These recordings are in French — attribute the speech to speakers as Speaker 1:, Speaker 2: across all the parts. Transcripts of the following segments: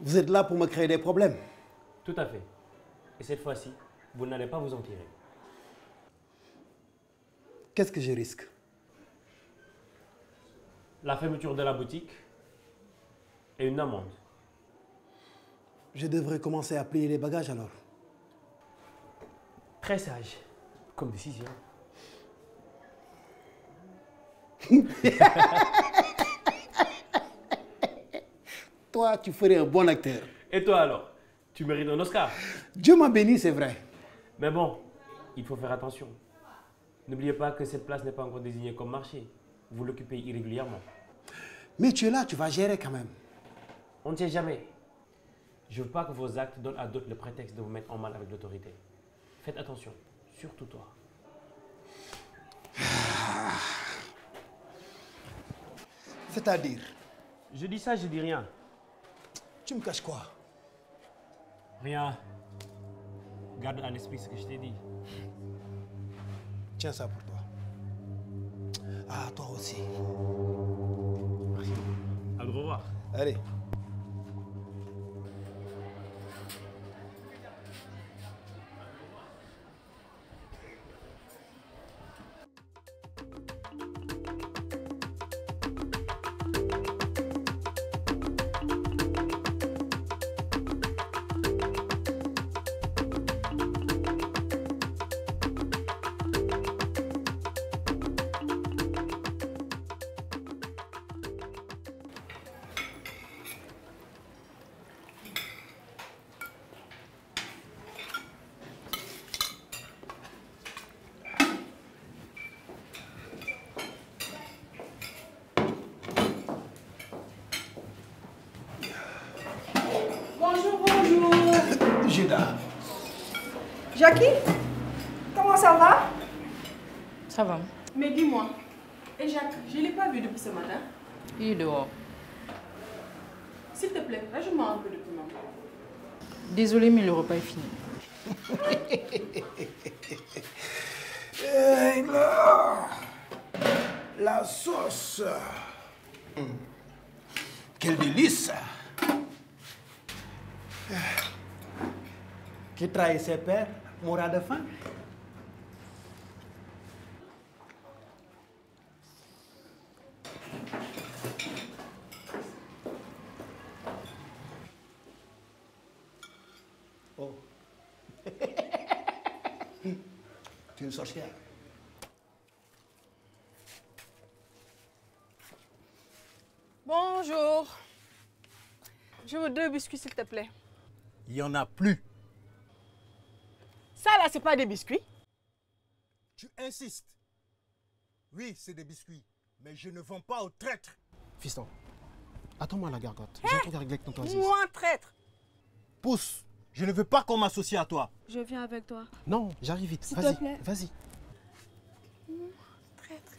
Speaker 1: Vous êtes là pour me créer des problèmes.
Speaker 2: Tout à fait. Et cette fois-ci, vous n'allez pas vous en tirer.
Speaker 1: Qu'est-ce que je risque?
Speaker 2: La fermeture de la boutique et une amende.
Speaker 1: Je devrais commencer à plier les bagages alors.
Speaker 2: Très sage, comme décision.
Speaker 1: Toi, tu ferais un bon acteur.
Speaker 2: Et toi alors? Tu mérites un Oscar.
Speaker 1: Dieu m'a béni, c'est vrai.
Speaker 2: Mais bon, il faut faire attention. N'oubliez pas que cette place n'est pas encore désignée comme marché. Vous l'occupez irrégulièrement.
Speaker 1: Mais tu es là, tu vas gérer quand même.
Speaker 2: On ne sait jamais. Je ne veux pas que vos actes donnent à d'autres le prétexte de vous mettre en mal avec l'autorité. Faites attention, surtout toi.
Speaker 1: C'est-à-dire,
Speaker 2: Je dis ça, je dis rien.
Speaker 1: tu me caches quoi?
Speaker 2: Rien. Garde à l'esprit ce que je t'ai dit.
Speaker 1: Tiens ça pour toi. Ah, toi aussi.
Speaker 2: Merci. Au revoir.
Speaker 1: Allez.
Speaker 3: Bonjour, bonjour.
Speaker 1: Judas.
Speaker 3: Jackie, comment ça va?
Speaker 4: Ça va.
Speaker 3: Mais dis-moi, et Jacques, je ne l'ai pas vu depuis ce matin.
Speaker 4: Il est dehors.
Speaker 3: S'il te plaît, rajoute-moi un peu de piment.
Speaker 4: Désolé, mais le repas est fini.
Speaker 1: Et là, la sauce. Quel délice. Qui trahit ses pères mourra de faim. Oh. Tu es une sorcière.
Speaker 3: Bonjour. Je veux 2 biscuits, s'il te plaît.
Speaker 5: Il n'y en a plus.
Speaker 3: Ça, là, c'est pas des biscuits.
Speaker 5: Tu insistes. Oui, c'est des biscuits. Mais je ne vends pas aux traîtres.
Speaker 6: Fiston, attends-moi la gargote. J'ai un truc à régler avec tonton Aziz.
Speaker 3: Moi, traître.
Speaker 5: Pousse. Je ne veux pas qu'on m'associe à toi.
Speaker 3: Je viens avec toi.
Speaker 6: Non, j'arrive vite.
Speaker 3: S'il te
Speaker 6: Vas-y,
Speaker 3: plaît.
Speaker 6: vas-y.
Speaker 3: Traître.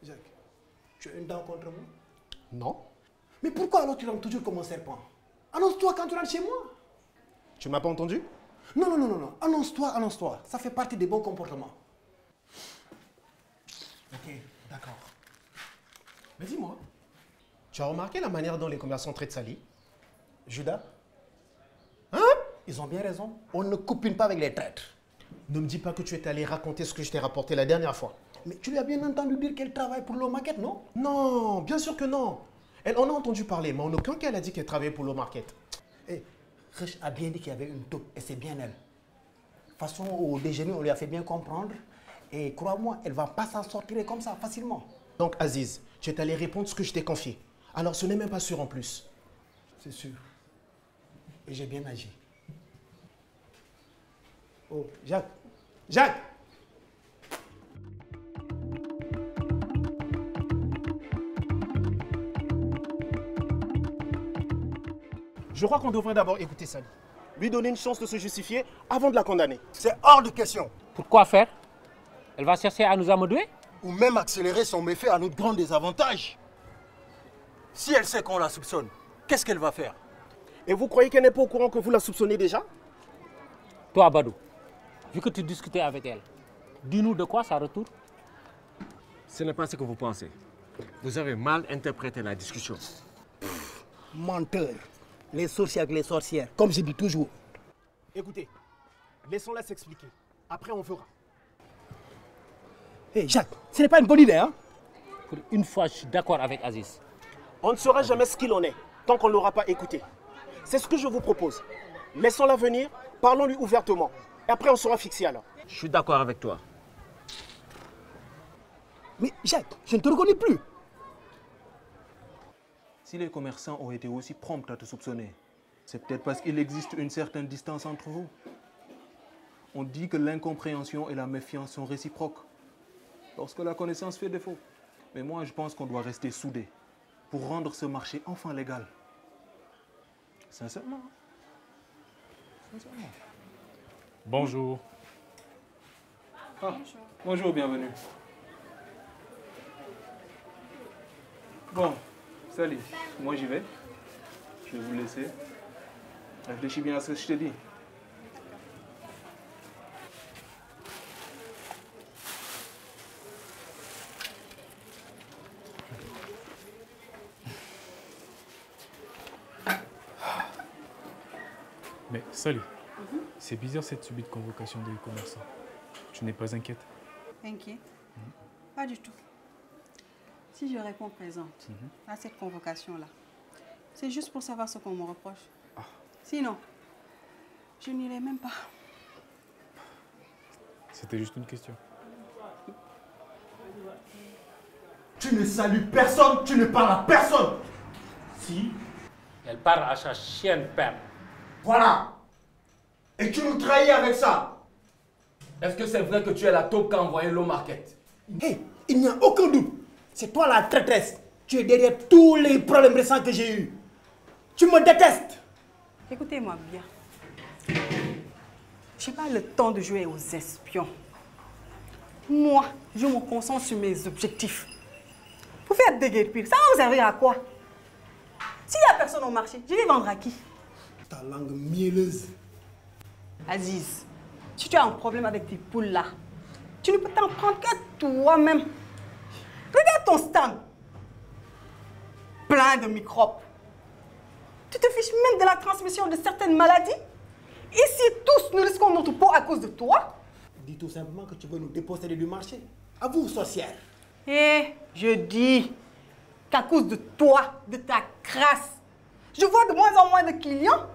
Speaker 1: Jacques, tu as une dent contre moi?
Speaker 6: Non.
Speaker 1: Mais pourquoi alors tu langues toujours comme un serpent? Annonce-toi quand tu rentres chez moi.
Speaker 6: Tu m'as pas entendu?
Speaker 1: Non, non, non, non, non. Annonce-toi, annonce-toi. Ça fait partie des bons comportements. Ok, d'accord. Mais dis-moi.
Speaker 6: Tu as remarqué la manière dont les commerçants traitent Sally?
Speaker 1: Judas? Hein? Ils ont bien raison. On ne copine pas avec les traîtres.
Speaker 6: Ne me dis pas que tu es allé raconter ce que je t'ai rapporté la dernière fois.
Speaker 1: Mais tu lui as bien entendu dire qu'elle travaille pour l'eau market, non?
Speaker 6: Non, bien sûr que non. Elle en a entendu parler, mais en aucun cas elle a dit qu'elle travaillait pour l'eau market.
Speaker 1: Eh, Rich a bien dit qu'il y avait une taupe et c'est bien elle. De toute façon, au déjeuner, on lui a fait bien comprendre. Et crois-moi, elle ne va pas s'en sortir comme ça, facilement.
Speaker 6: Donc Aziz, tu es allé répondre ce que je t'ai confié. Alors ce n'est même pas sûr en plus.
Speaker 1: C'est sûr. Et j'ai bien agi. Oh, Jacques! Jacques!
Speaker 6: Je crois qu'on devrait d'abord écouter Sally. Lui donner une chance de se justifier avant de la condamner.
Speaker 5: C'est hors de question.
Speaker 2: Pourquoi faire? Elle va chercher à nous amadouer?
Speaker 5: Ou même accélérer son méfait à notre grand désavantage. Si elle sait qu'on la soupçonne, qu'est-ce qu'elle va faire?
Speaker 6: Et vous croyez qu'elle n'est pas au courant que vous la soupçonnez déjà?
Speaker 7: Toi, Badou, vu que tu discutais avec elle, dis-nous de quoi ça retourne?
Speaker 8: Ce n'est pas ce que vous pensez. Vous avez mal interprété la discussion.
Speaker 1: Menteur. Les sorciers avec les sorcières, comme je dis toujours.
Speaker 6: Écoutez, laissons-la s'expliquer. Après, on verra.
Speaker 1: Hé, Jacques, ce n'est pas une bonne idée, hein?
Speaker 7: Pour une fois, je suis d'accord avec Aziz.
Speaker 6: On ne saura jamais ce qu'il en est, tant qu'on ne l'aura pas écouté. C'est ce que je vous propose. Laissons-la venir, parlons-lui ouvertement. Et après, on sera fixé alors.
Speaker 8: Je suis d'accord avec toi.
Speaker 1: Mais Jacques, je ne te reconnais plus.
Speaker 9: Si les commerçants ont été aussi prompts à te soupçonner, c'est peut-être parce qu'il existe une certaine distance entre vous. On dit que l'incompréhension et la méfiance sont réciproques lorsque la connaissance fait défaut. Mais moi, je pense qu'on doit rester soudés pour rendre ce marché enfin légal. Sincèrement. Sincèrement.
Speaker 10: Bonjour.
Speaker 9: Ah, bonjour, bienvenue. Bon, salut. Moi, j'y vais. Je vais vous laisser. Réfléchis bien à ce que je te dis.
Speaker 10: Mais salut. C'est bizarre cette subite convocation des commerçants. Tu n'es pas inquiète?
Speaker 3: Inquiète? Pas du tout. Si je réponds présente à cette convocation-là, c'est juste pour savoir ce qu'on me reproche. Sinon, je n'irai même pas.
Speaker 10: C'était juste une question.
Speaker 5: Tu ne salues personne, tu ne parles à personne.
Speaker 7: Si elle parle à sa chienne père.
Speaker 5: Voilà. Et tu nous trahis avec ça.
Speaker 11: Est-ce que c'est vrai que tu es la taupe qui a envoyé l'eau market?
Speaker 1: Hé, il n'y a aucun doute. C'est toi la traîtresse. Tu es derrière tous les problèmes récents que j'ai eus. Tu me détestes.
Speaker 3: Écoutez-moi bien. Je n'ai pas le temps de jouer aux espions. Moi, je me concentre sur mes objectifs. Vous faites déguerpir, ça va vous servir à quoi? S'il n'y a personne au marché, je vais vendre à qui?
Speaker 1: Ta langue mielleuse.
Speaker 3: Aziz, si tu as un problème avec tes poules là, tu ne peux t'en prendre qu'à toi-même. Regarde ton stand. Plein de microbes. Tu te fiches même de la transmission de certaines maladies? Ici, tous nous risquons notre peau à cause de toi.
Speaker 1: Dis tout simplement que tu veux nous déposséder du marché. À vous, sorcière.
Speaker 3: Eh, je dis qu'à cause de toi, de ta crasse, je vois de moins en moins de clients.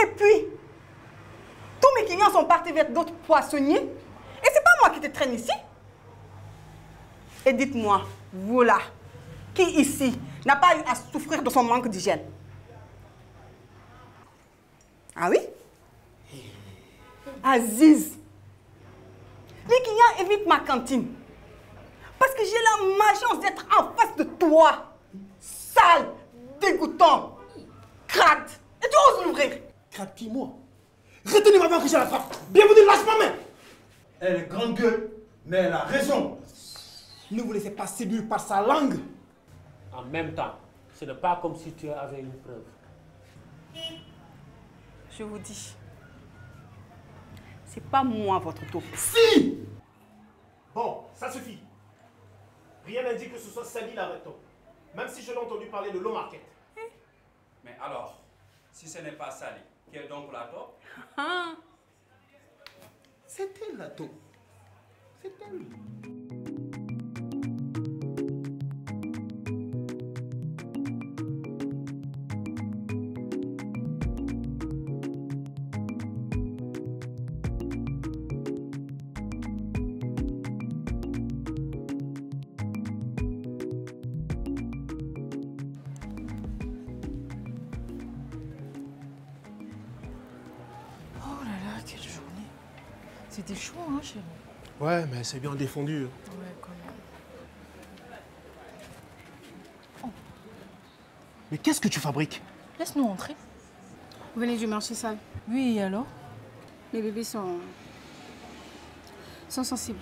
Speaker 3: Et puis, tous mes clients sont partis vers d'autres poissonniers. Et c'est pas moi qui te traîne ici. Et dites-moi, vous là, qui ici n'a pas eu à souffrir de son manque d'hygiène? Ah oui? Aziz, les clients évitent ma cantine. Parce que j'ai la malchance d'être en face de toi. Sale, dégoûtant, crade. Et tu oses l'ouvrir.
Speaker 1: Crade qui, moi? Retenez-moi avant que je la frappe. Bienvenue, lâche ma main.
Speaker 5: Elle est grande gueule, mais elle a raison.
Speaker 1: Ne vous laissez pas séduire par sa langue.
Speaker 7: En même temps, ce n'est pas comme si tu avais une preuve.
Speaker 3: Je vous dis, c'est pas moi votre taupe.
Speaker 6: Si! Bon, ça suffit. Rien n'indique que ce soit Sally la vraie taupe. Même si je l'ai entendu parler de l'eau market.
Speaker 11: Mais alors, si ce n'est pas Sally, qui est donc la taupe?
Speaker 1: C'est elle la taupe. C'est elle.
Speaker 4: Oh là là, quelle journée. C'était chaud, hein, chérie?
Speaker 6: Ouais, mais c'est bien défendu.
Speaker 4: Ouais, quand même.
Speaker 6: Mais qu'est-ce que tu fabriques?
Speaker 4: Laisse-nous entrer.
Speaker 12: Vous venez du marché sale?
Speaker 4: Oui, et alors?
Speaker 12: Les bébés sont sensibles.